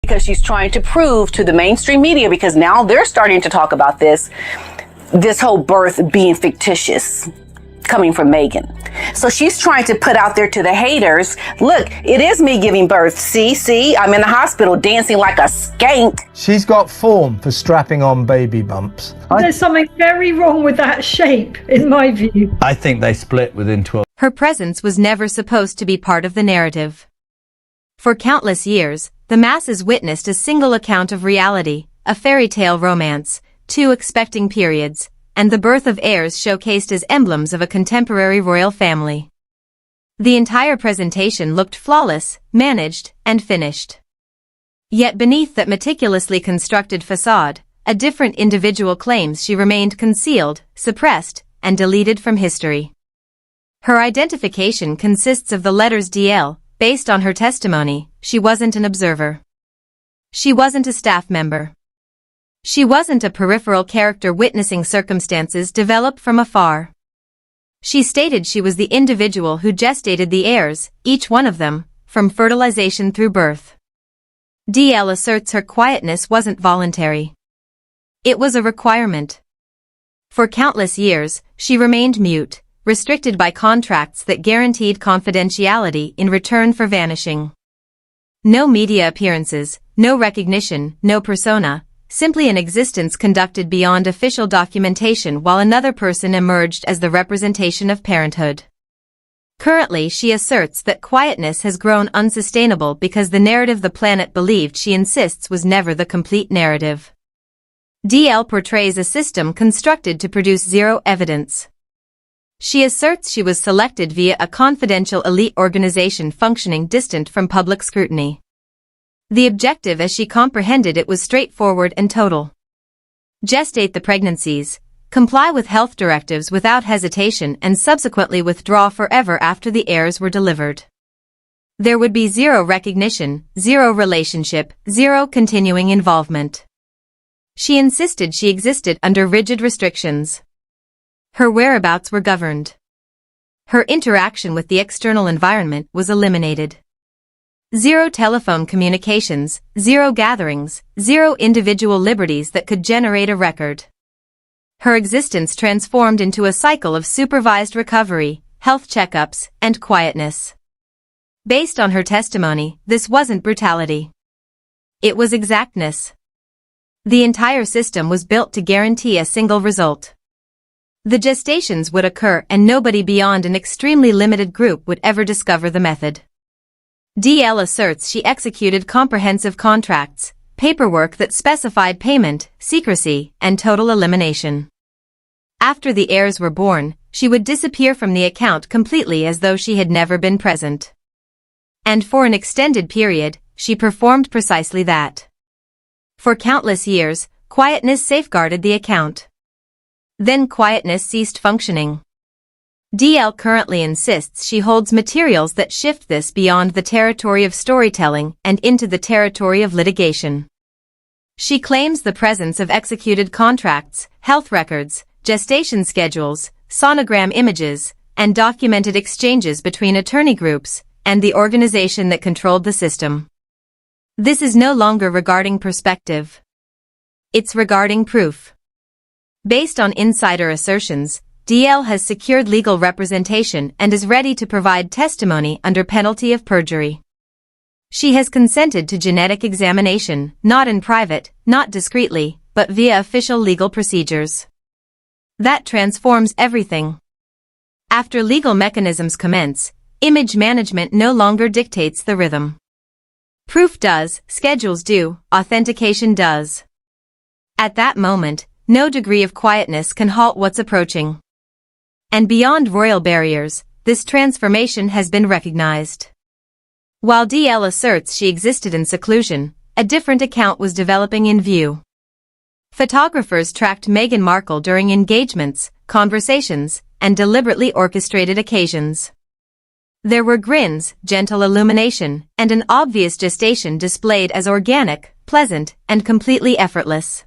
because she's trying to prove to the mainstream media, because now they're starting to talk about this whole birth being fictitious coming from Meghan. So she's trying to put out there to the haters, look, it is me giving birth. See, I'm in the hospital dancing like a skank. She's got form for strapping on baby bumps. There's something very wrong with that shape, in my view. I think they split within 12. Her presence was never supposed to be part of the narrative. For countless years, the masses witnessed a single account of reality, a fairy tale romance, 2 expecting periods, and the birth of heirs showcased as emblems of a contemporary royal family. The entire presentation looked flawless, managed, and finished. Yet beneath that meticulously constructed facade, a different individual claims she remained concealed, suppressed, and deleted from history. Her identification consists of the letters DL. Based on her testimony, she wasn't an observer. She wasn't a staff member. She wasn't a peripheral character witnessing circumstances develop from afar. She stated she was the individual who gestated the heirs, each one of them, from fertilization through birth. DL asserts her quietness wasn't voluntary. It was a requirement. For countless years, she remained mute, restricted by contracts that guaranteed confidentiality in return for vanishing. No media appearances, no recognition, no persona, simply an existence conducted beyond official documentation while another person emerged as the representation of parenthood. Currently, she asserts that quietness has grown unsustainable because the narrative the planet believed she insists was never the complete narrative. DL portrays a system constructed to produce zero evidence. She asserts she was selected via a confidential elite organization functioning distant from public scrutiny. The objective as she comprehended it was straightforward and total. Gestate the pregnancies, comply with health directives without hesitation and subsequently withdraw forever after the heirs were delivered. There would be zero recognition, zero relationship, zero continuing involvement. She insisted she existed under rigid restrictions. Her whereabouts were governed. Her interaction with the external environment was eliminated. Zero telephone communications, zero gatherings, zero individual liberties that could generate a record. Her existence transformed into a cycle of supervised recovery, health checkups, and quietness. Based on her testimony, this wasn't brutality. It was exactness. The entire system was built to guarantee a single result. The gestations would occur and nobody beyond an extremely limited group would ever discover the method. DL asserts she executed comprehensive contracts, paperwork that specified payment, secrecy, and total elimination. After the heirs were born, she would disappear from the account completely as though she had never been present. And for an extended period, she performed precisely that. For countless years, quietness safeguarded the account. Then quietness ceased functioning. DL currently insists she holds materials that shift this beyond the territory of storytelling and into the territory of litigation. She claims the presence of executed contracts, health records, gestation schedules, sonogram images, and documented exchanges between attorney groups and the organization that controlled the system. This is no longer regarding perspective. It's regarding proof. Based on insider assertions, DL has secured legal representation and is ready to provide testimony under penalty of perjury. She has consented to genetic examination, not in private, not discreetly, but via official legal procedures. That transforms everything. After legal mechanisms commence, image management no longer dictates the rhythm. Proof does, schedules do, authentication does. At that moment, no degree of quietness can halt what's approaching. And beyond royal barriers, this transformation has been recognized. While DL asserts she existed in seclusion, a different account was developing in view. Photographers tracked Meghan Markle during engagements, conversations, and deliberately orchestrated occasions. There were grins, gentle illumination, and an obvious gestation displayed as organic, pleasant, and completely effortless.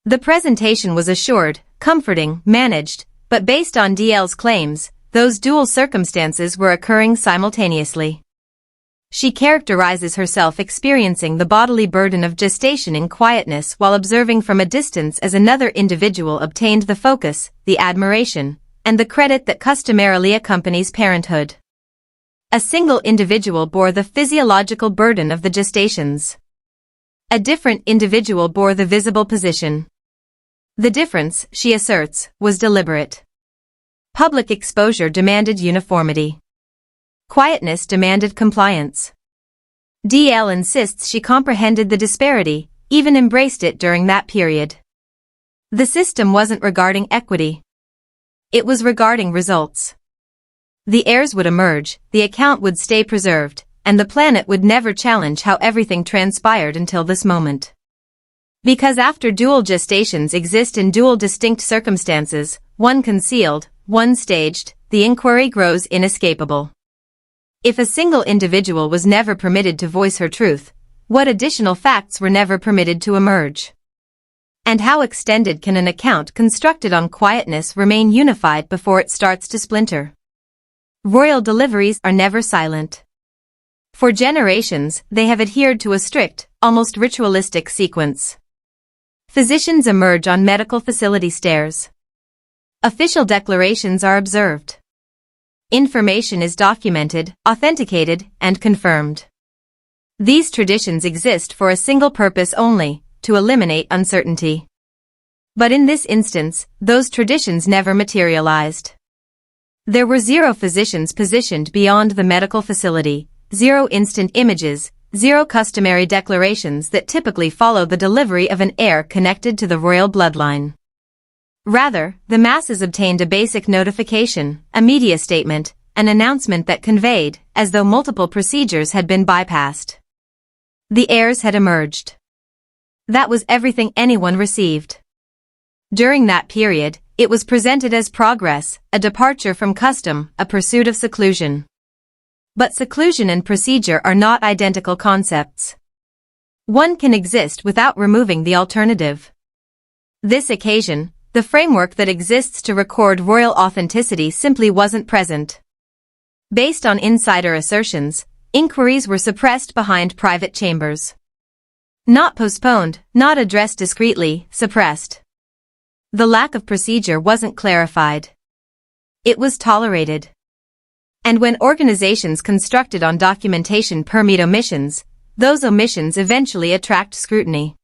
The presentation was assured, comforting, managed, but based on DL's claims, those dual circumstances were occurring simultaneously. She characterizes herself experiencing the bodily burden of gestation in quietness while observing from a distance as another individual obtained the focus, the admiration, and the credit that customarily accompanies parenthood. A single individual bore the physiological burden of the gestations. A different individual bore the visible position. The difference, she asserts, was deliberate. Public exposure demanded uniformity. Quietness demanded compliance. DL insists she comprehended the disparity, even embraced it during that period. The system wasn't regarding equity. It was regarding results. The heirs would emerge, the account would stay preserved, and the planet would never challenge how everything transpired until this moment. Because after dual gestations exist in dual distinct circumstances, one concealed, one staged, the inquiry grows inescapable. If a single individual was never permitted to voice her truth, what additional facts were never permitted to emerge? And how extended can an account constructed on quietness remain unified before it starts to splinter? Royal deliveries are never silent. For generations, they have adhered to a strict, almost ritualistic sequence. Physicians emerge on medical facility stairs. Official declarations are observed. Information is documented, authenticated, and confirmed. These traditions exist for a single purpose only, to eliminate uncertainty. But in this instance, those traditions never materialized. There were 0 physicians positioned beyond the medical facility, 0 instant images, 0 customary declarations that typically follow the delivery of an heir connected to the royal bloodline. Rather, the masses obtained a basic notification, a media statement, an announcement that conveyed, as though multiple procedures had been bypassed. The heirs had emerged. That was everything anyone received. During that period, it was presented as progress, a departure from custom, a pursuit of seclusion. But seclusion and procedure are not identical concepts. One can exist without removing the alternative. This occasion, the framework that exists to record royal authenticity simply wasn't present. Based on insider assertions, inquiries were suppressed behind private chambers. Not postponed, not addressed discreetly, suppressed. The lack of procedure wasn't clarified. It was tolerated. And when organizations constructed on documentation permit omissions, those omissions eventually attract scrutiny.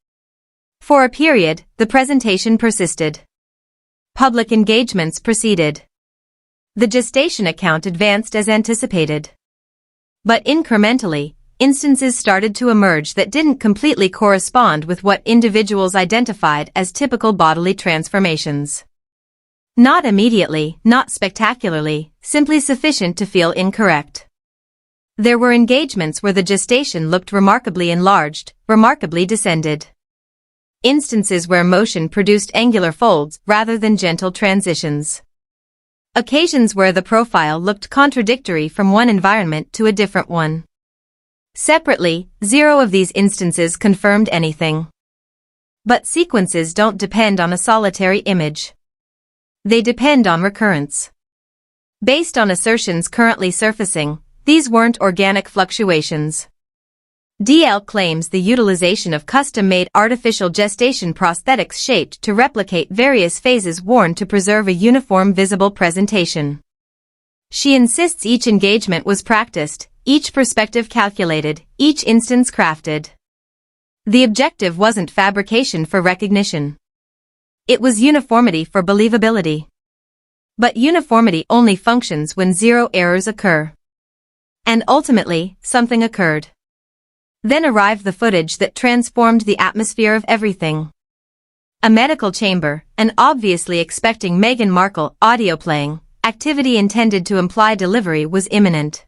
For a period, the presentation persisted. Public engagements proceeded. The gestation account advanced as anticipated. But incrementally, instances started to emerge that didn't completely correspond with what individuals identified as typical bodily transformations. Not immediately, not spectacularly, simply sufficient to feel incorrect. There were engagements where the gestation looked remarkably enlarged, remarkably descended. Instances where motion produced angular folds rather than gentle transitions. Occasions where the profile looked contradictory from one environment to a different one. Separately, 0 of these instances confirmed anything. But sequences don't depend on a solitary image. They depend on recurrence. Based on assertions currently surfacing, these weren't organic fluctuations. DL claims the utilization of custom-made artificial gestation prosthetics shaped to replicate various phases worn to preserve a uniform visible presentation. She insists each engagement was practiced, each perspective calculated, each instance crafted. The objective wasn't fabrication for recognition. It was uniformity for believability. But uniformity only functions when 0 errors occur. And ultimately, something occurred. Then arrived the footage that transformed the atmosphere of everything. A medical chamber, an obviously expecting Meghan Markle audio playing, activity intended to imply delivery was imminent.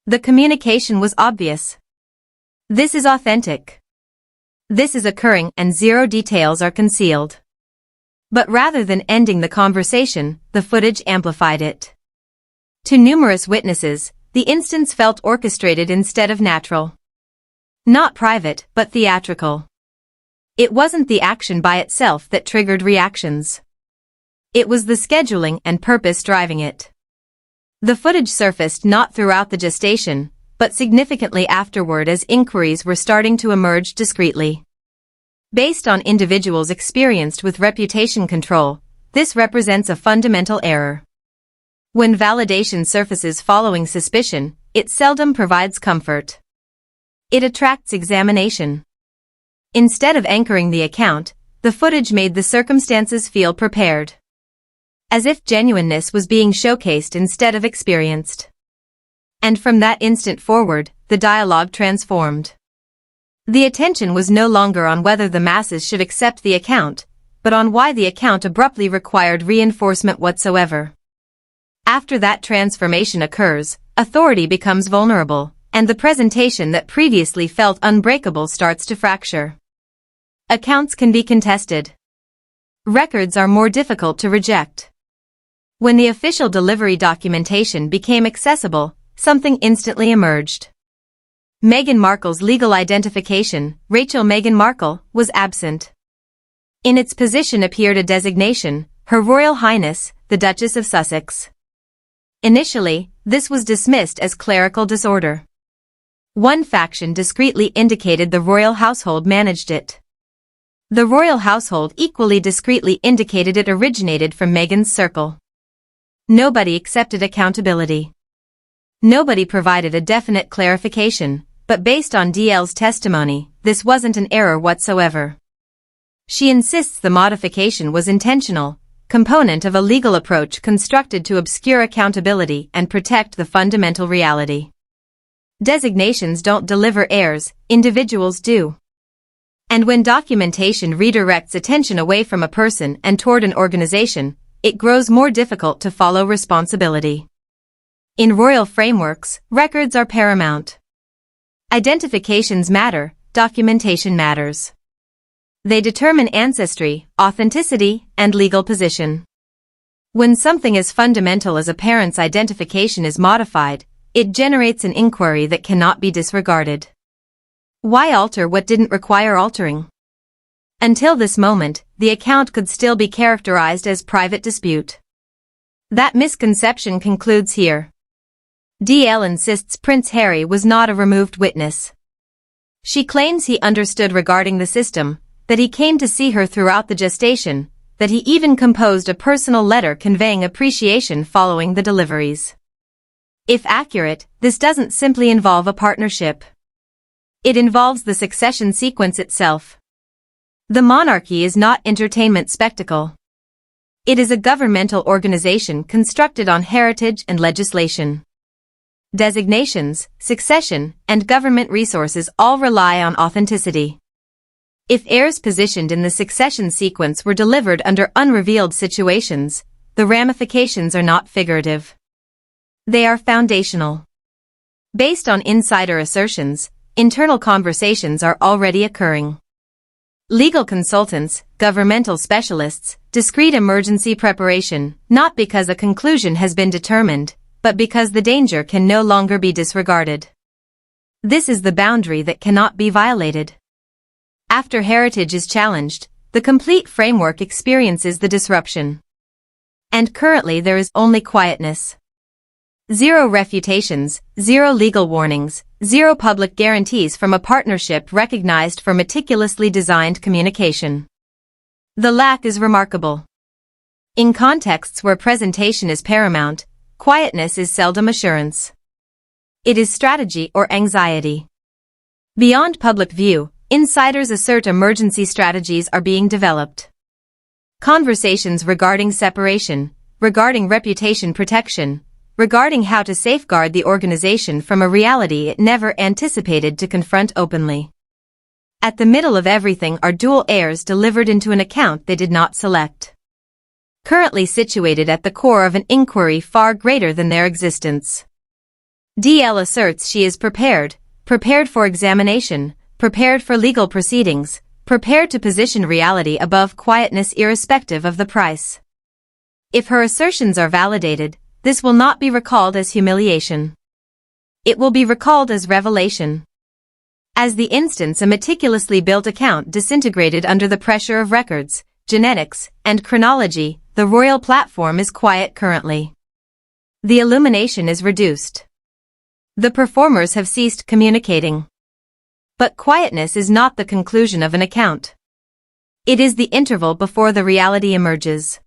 The communication was obvious. This is authentic. This is occurring and 0 details are concealed. But rather than ending the conversation, the footage amplified it. To numerous witnesses, the instance felt orchestrated instead of natural. Not private, but theatrical. It wasn't the action by itself that triggered reactions. It was the scheduling and purpose driving it. The footage surfaced not throughout the gestation, but significantly afterward as inquiries were starting to emerge discreetly. Based on individuals experienced with reputation control, this represents a fundamental error. When validation surfaces following suspicion, it seldom provides comfort. It attracts examination. Instead of anchoring the account, the footage made the circumstances feel prepared. As if genuineness was being showcased instead of experienced. And from that instant forward, the dialogue transformed. The attention was no longer on whether the masses should accept the account, but on why the account abruptly required reinforcement whatsoever. After that transformation occurs, authority becomes vulnerable, and the presentation that previously felt unbreakable starts to fracture. Accounts can be contested. Records are more difficult to reject. When the official delivery documentation became accessible, something instantly emerged. Meghan Markle's legal identification, Rachel Meghan Markle, was absent. In its position appeared a designation, Her Royal Highness, the Duchess of Sussex. Initially, this was dismissed as clerical disorder. One faction discreetly indicated the royal household managed it. The royal household equally discreetly indicated it originated from Meghan's circle. Nobody accepted accountability. Nobody provided a definite clarification, but based on DL's testimony, this wasn't an error whatsoever. She insists the modification was intentional, component of a legal approach constructed to obscure accountability and protect the fundamental reality. Designations don't deliver heirs, individuals do. And when documentation redirects attention away from a person and toward an organization, it grows more difficult to follow responsibility. In royal frameworks, records are paramount. Identifications matter, documentation matters. They determine ancestry, authenticity, and legal position. When something as fundamental as a parent's identification is modified, it generates an inquiry that cannot be disregarded. Why alter what didn't require altering? Until this moment, the account could still be characterized as private dispute. That misconception concludes here. DL insists Prince Harry was not a removed witness. She claims he understood regarding the system, that he came to see her throughout the gestation, that he even composed a personal letter conveying appreciation following the deliveries. If accurate, this doesn't simply involve a partnership. It involves the succession sequence itself. The monarchy is not entertainment spectacle. It is a governmental organization constructed on heritage and legislation. Designations, succession, and government resources all rely on authenticity. If heirs positioned in the succession sequence were delivered under unrevealed situations, the ramifications are not figurative. They are foundational. Based on insider assertions, internal conversations are already occurring. Legal consultants, governmental specialists, discrete emergency preparation, not because a conclusion has been determined, but because the danger can no longer be disregarded. This is the boundary that cannot be violated. After heritage is challenged, the complete framework experiences the disruption. And currently there is only quietness. Zero refutations, zero legal warnings, zero public guarantees from a partnership recognized for meticulously designed communication. The lack is remarkable. In contexts where presentation is paramount, quietness is seldom assurance. It is strategy or anxiety. Beyond public view, insiders assert emergency strategies are being developed. Conversations regarding separation, regarding reputation protection, regarding how to safeguard the organization from a reality it never anticipated to confront openly. At the middle of everything are dual heirs delivered into an account they did not select. Currently situated at the core of an inquiry far greater than their existence. DL asserts she is prepared for examination, prepared for legal proceedings, prepared to position reality above quietness irrespective of the price. If her assertions are validated, this will not be recalled as humiliation. It will be recalled as revelation. As the instance a meticulously built account disintegrated under the pressure of records, genetics, and chronology, the royal platform is quiet currently. The illumination is reduced. The performers have ceased communicating. But quietness is not the conclusion of an account. It is the interval before the reality emerges.